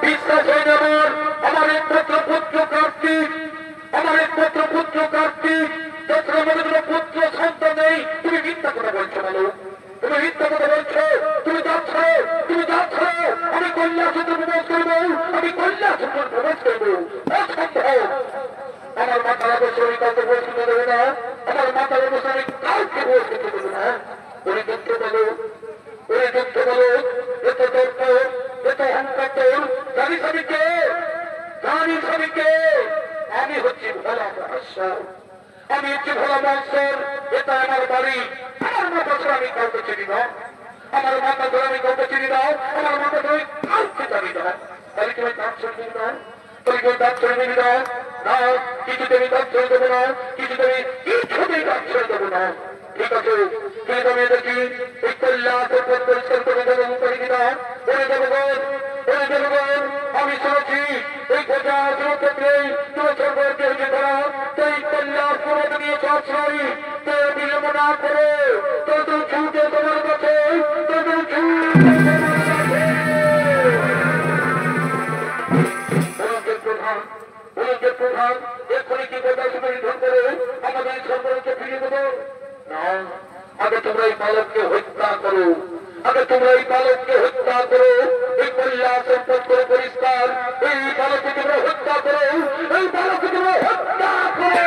বিশ্বাস হয় না আমার একমাত্র পুত্র কার্তিক, আমার একমাত্র পুত্র কার্তিক, যখন আমাদের কোনো পুত্র সন্তান নেই, তুমি মিথ্যা কথা বলছো বলো, তুমি মিথ্যা কথা বলছো, তুমি যাচ্ছ, তুমি যাচ্ছ, আমি কন্যাসূত্র প্রবেশ করবো, আমি কন্যাসূত্র প্রবেশ করবো, অসম্ভব। আমার মাতার অবশ্যই আমি কাউকে বসে দেবো না, আমার মাতার অবশ্যই আমি কাউকে বসে দেবো না। ওরে যুদ্ধ বলো, ওরে যুদ্ধ বলো, এত তর্ক, এত অহংকার তোর, জানিস আমি কে, জানিস আমি কে? আমি হচ্ছি ভোলা মহেশ্বর, আমি হচ্ছি ভোলা মহেশ্বর। এটা আমার বাড়ি, আমার মাথা ধরে আমি কাউকে চিনি না, আমার মাথা ধরে আমি কাউকে চিনি না, আমার মাথা ধরে কাউকে জানি না। তাহলে তুমি কাজ ছেড়ে দিবি না, তুমি কেউ কাজ ছেড়ে দিবি না, না কিছুতে আমি কাজ ছেড়ে দেবো না, কিছুতে আমি কিছুতেই কাজ ছেড়ে দেবো না। ঠিক আছে, কিন্তু আমি দেখি এই কল্যাণের পথ পরিষ্কার করে দেবো করে দিনা। ওরে দেবগণ, ওরে দেবগণ, আমি শুনেছি এই গোটা ক্ষেত্রেই তুমি সর্বকে হয়ে করা, এই কল্যাণ করে নিয়ে চাই, তো বিলম্ব না করে তত ছুটে তোমার কাছে, তত ছুটে তোমার কাছে। প্রধান, প্রধান, এক্ষুনি কি গোটা শুধু নিধন করে আমাদের সম্পর্কে ফিরিয়ে দেবো না? আগে তোমরা এই বালককে হত্যা করো, আগে তোমরা এই বালককে হত্যা করো, এই কল্যাণ সম্পদ করে পরিষ্কার, এই বালককে তোমরা হত্যা করো, এই বালককে তোমরা হত্যা করো।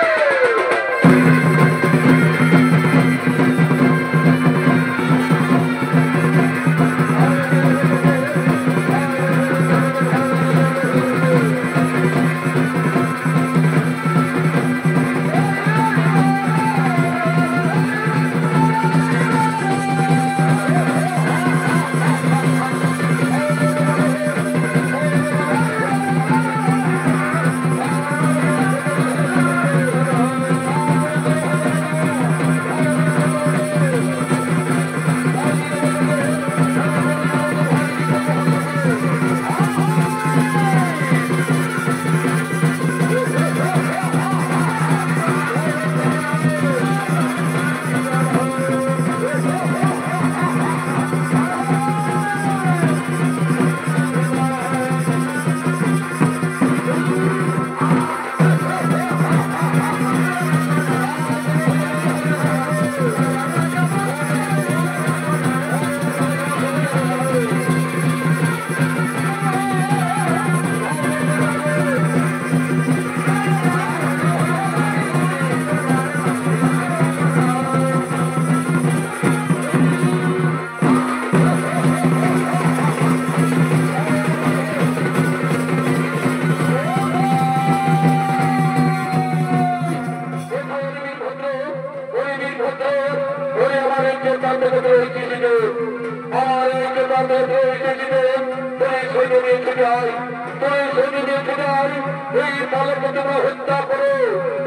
হত্যা করো,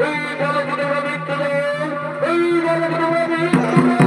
এই বালককে তোমরা মৃত্যু দাও, এই বালককে তোমরা মৃত্যু দাও।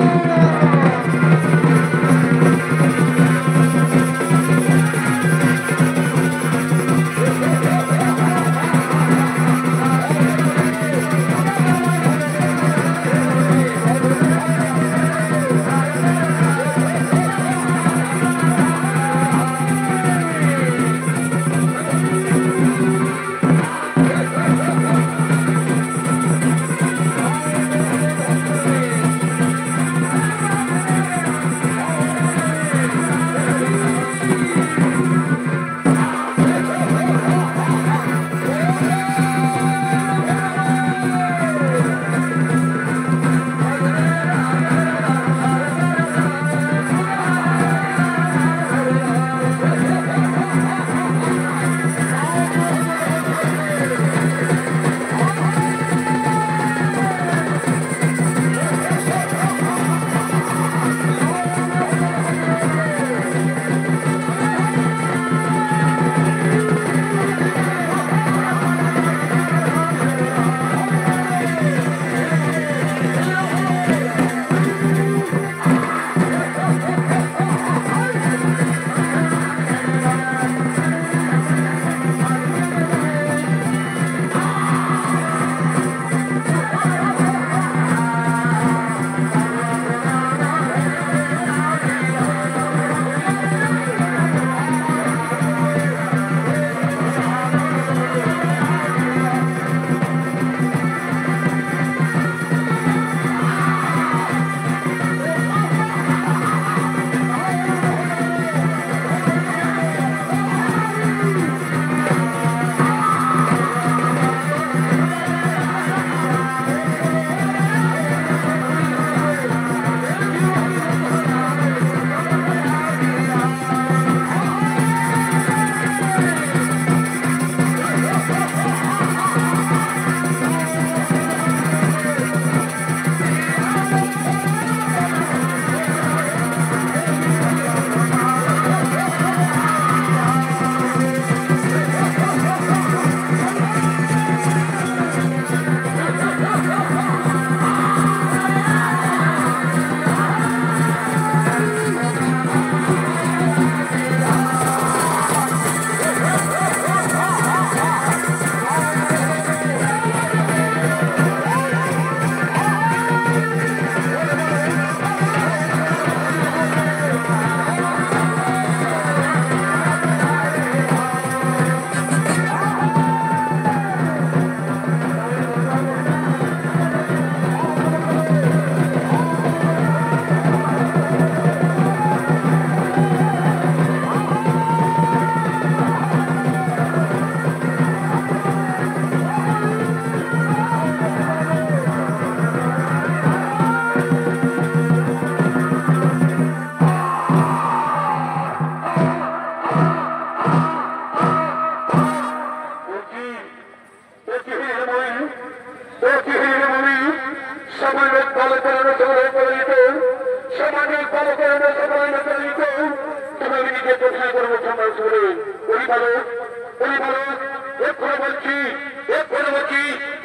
অভিনয় করবো সমাজ বলে পরিবালক এক্ষণে বলছি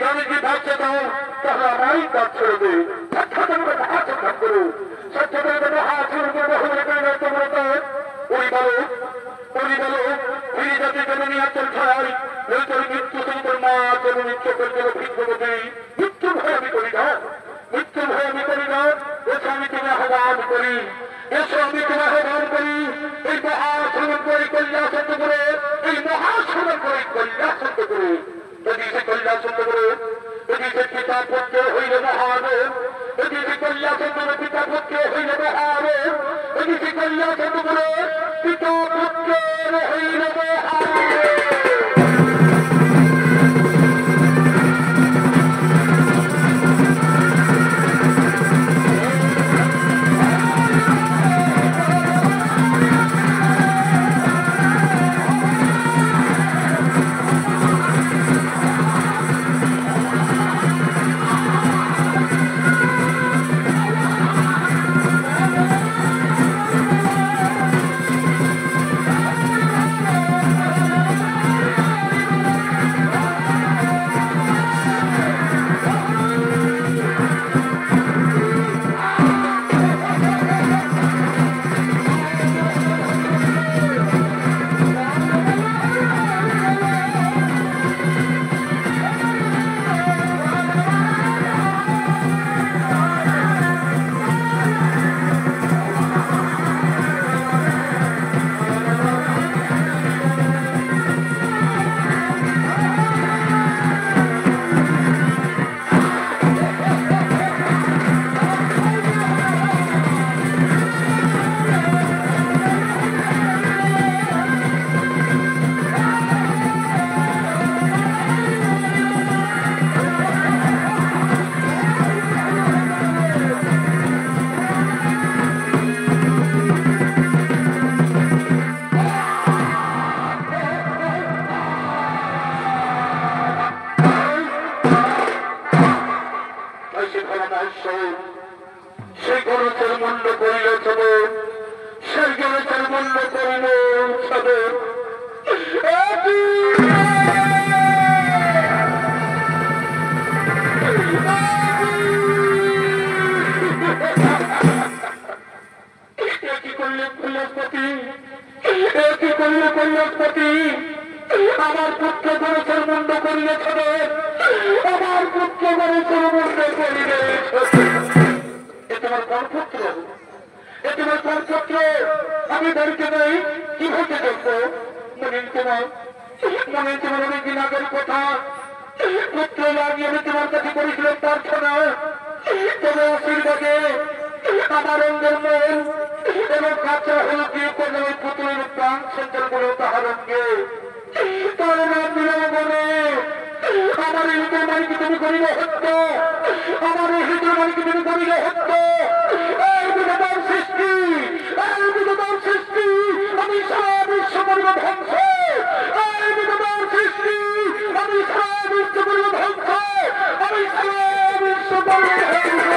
আমি যদি ভাবছে দাও তাহলে আমারই কাজ ছেড়ে দে স্বচ্ছতার মহাসংখ্যান করো স্বচ্ছতার মহাসংখ্যান পরিবালক ফিরে যাতে জননী আচল ছাড়াই নৈতর মৃত্যু সঙ্গের মা জননী চোখের জন্য ভিক্ষবতী মৃত্যুর ভয় আমি করি না এসো আমি তুমি আহ্বান করি এই মহাসংগ্রাম করে কল্যাণ করে এই মহাসংগ্রাম করে কল্যাণ করে যদি সে কল্যাণ করে যদি সে পিতা পুত্র হইলে মহান যদি সে কল্যাণ করে পিতা পুত্র হইলে মহান যদি সে কল্যাণ করে পিতা পুত্র হইলে মহান সেই গণেশের মূল্য করিল সেই গণেশের মূল্য করিল কৈলাসপতি আমার পুত্র গণেশের মূল্য করিলেছ আমার পুত্র গণেশের মূল্য করিলে তোমার কোন পুত্র আমি ধরতে নেই কি হতে দেখবো মনে তোমার অনেকদিন আগের কথা পুত্র লাগিয়ে আমি তোমার কাছে করেছিলাম প্রার্থনা তবে আশীর্বাদে আমার অঙ্গের মন এবং কাছে হলো বিয়ে করলে ওই পুত্রের প্রাণ সঞ্চার করে তাহার অঙ্গে তার নাম দিলাম বলে আমার এই হৃদয় মালিকে তুমি করিলে হত্যা আমার এই হৃদয় মালিকে তুমি করিলে হত্যা সৃষ্টি আমি সারা বিশ্ব করিব ধ্বংস সৃষ্টি আমি সারা বিশ্ব করিব ধ্বংস আমি সারা বিশ্ব করিব ধ্বংস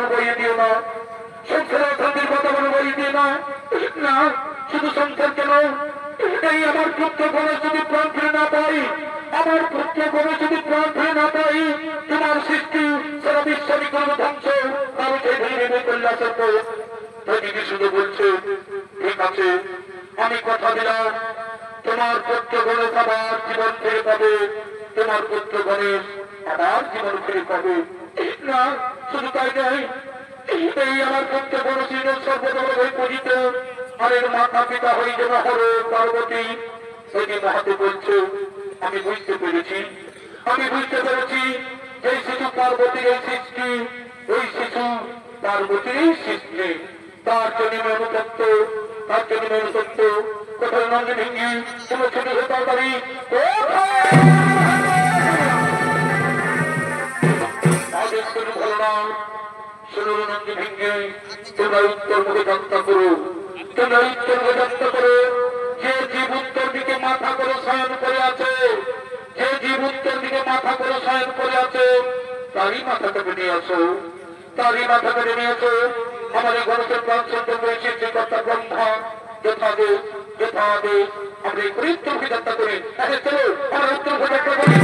বাতাবরণ বইয়ে দিও না, সংসারের অশান্তির বাতাবরণ বইয়ে দিও না। না, শুধু সংসার কেন, এই আমার পুত্র গণেশ যদি প্রাণ ফিরে না পাই, আমার পুত্র গণেশ যদি প্রাণ ফিরে না পাই, তোমার সৃষ্টি সারা বিশ্বরই করবো ধ্বংস। আমি সেই ভেবে করলে আসার পর দিদি শুধু বলছে, ঠিক আছে, আমি কথা দিলাম তোমার পুত্র গণেশ আবার জীবন ফিরে পাবে, তোমার পুত্র গণেশ আবার জীবন ফিরে পাবে। না, শুধু তাই নয়, এই আমার পুত্র গণেশ সর্বদল হয়ে পূজিত, আর এর মাতা পিতা হয়ে যেন হরে পার্বতী। সেটি মহাদেব বলছে, আমি বুঝতে পেরেছি, আমি বুঝতে পেরেছি যে শিশু পার্বতীর এই সৃষ্টি, ওই শিশু পার্বতীর এই সৃষ্টি, তার জন্য অনুতপ্ত, তার জন্য অনুতপ্ত। কোথায় নন্দ ভেঙ্গি কোন ছোট হতার বাড়ি, আদেশ কোনো ভালো না। শুনো নন্দ ভেঙ্গি, তোমরা উত্তর মুখে যাত্রা করো, তোমরা উত্তর মুখে যাত্রা করো। যে জীব উত্তর দিকে মাথা করে শয়ন করে আছে, যে জীব উত্তর দিকে মাথা করে শয়ন করে আছে, তারই মাথা কেটে নিয়ে আসো, তারই মাথা কেটে নিয়ে আসো। আমাদের গণেশের প্রাণ সন্তান রয়েছে যে কথা ব্রহ্মা, যথাদেশ যথাদেশ। আমরা এই করে উত্তর মুখে যাত্রা করি। আচ্ছা চলো, আমরা উত্তর মুখে যাত্রা করি।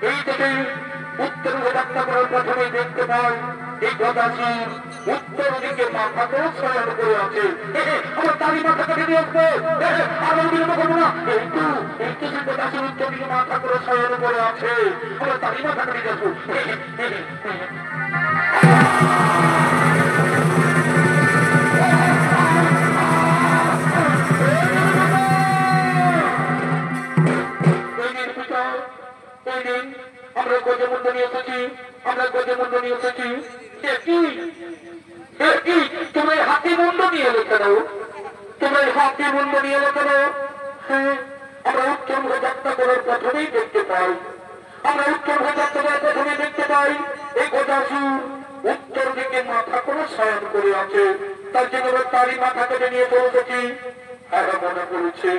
এই থেকে উত্তর মুখে যাত্রা করার প্রথমেই দেখতে পাই এই গদাসুর উত্তর দিকে মাথা করে শয়ন করে আছে। আমার তারই মাথা কেটে নিয়ে আসবো, আর বিলম্ব করবো না। একটু সেই গদাসুর উত্তর দিকে মাথা করে শয়ন করে আছে, আমার তারই মাথা কেটে নিয়ে আসবো। আমরা গজমুন্ড নিয়ে এসেছি, আমরা গজমুন্ড নিয়ে এসেছি। তোমরা হাতি মুন্ড নিয়ে এলো কেন, তোমরা হাতি মুন্ড নিয়ে এলো কেন? হ্যাঁ, আমরা উত্তর মুখে যাত্রা করার প্রথমেই দেখতে পাই, আমরা উত্তর মুখে যাত্রা করার প্রথমেই দেখতে পাই এই গজাসু উত্তর দিকে মাথা করে শয়ন করে আছে। তার জন্য তারই মাথা কেটে নিয়ে চলে এসেছি। হ্যাঁ, মনে পড়েছে,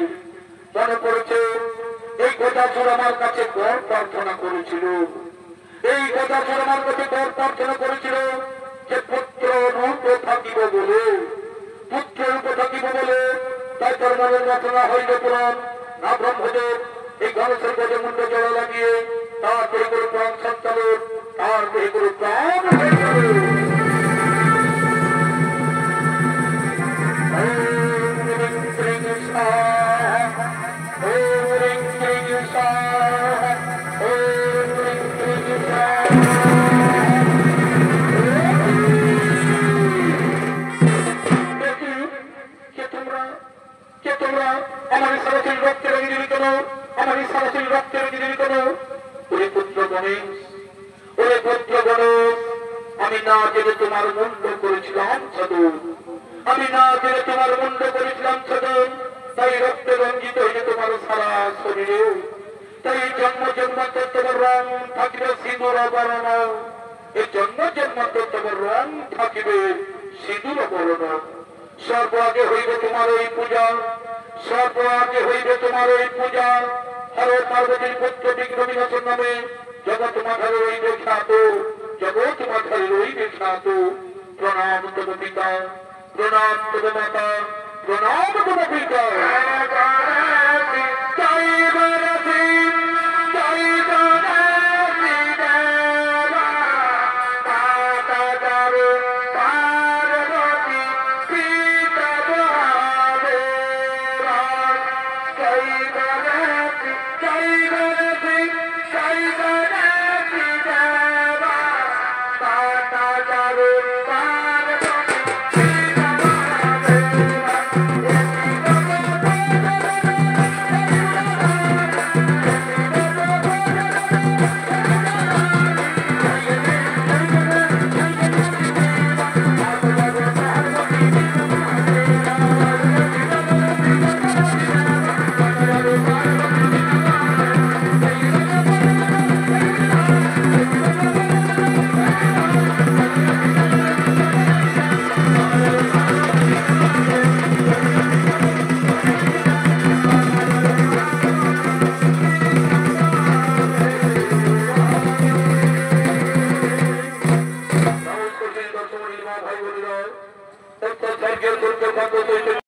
মনে পড়েছে এই গজাসুর আমার কাছে বর প্রার্থনা করেছিল, এই গজাসুর আমার কাছে বর প্রার্থনা করেছিল যে পুত্র রূপে থাকিব বলে, পুত্র রূপে থাকিব বলে। তাই তার মনের রচনা হইল পুরাণ না ব্রহ্মদেব এই গণেশের গজে মুন্ড জড়া লাগিয়ে তার তৈরি করে প্রাণ সঞ্চালন, তার তৈরি করে প্রাণ আমার সরাসরি রক্তের অঙ্গিনী কেন, আমার সরাসরি রক্তের অঙ্গিনী কেন? ওরে পুত্র গণেশ, ওরে পুত্র গণেশ, আমি না জেনে তোমার মুন্ড করেছিলাম ছদন, আমি না জেনে তোমার মুন্ড করেছিলাম ছদন। তাই রক্তে রঞ্জিত হইলে তোমার সারা শরীরে, তাই জন্ম জন্মান্তর তোমার রং থাকিবে সিঁদুর বরণ, এই জন্ম জন্মান্তর তোমার রং থাকিবে সিঁদুর বরণ। সর্ব আগে হইবে তোমার এই পূজা, সর্ব আগে হইবে তোমার এই পূজা। হরে পার্বতীর পুত্র বিক্রমী নাথের নামে জগৎ মাথারে রইবে খ্যাত, জগৎ মাথারে রইবে খ্যাত। প্রণাম তব পিতা, প্রণাম তব মাতা, প্রণাম তব পিতা।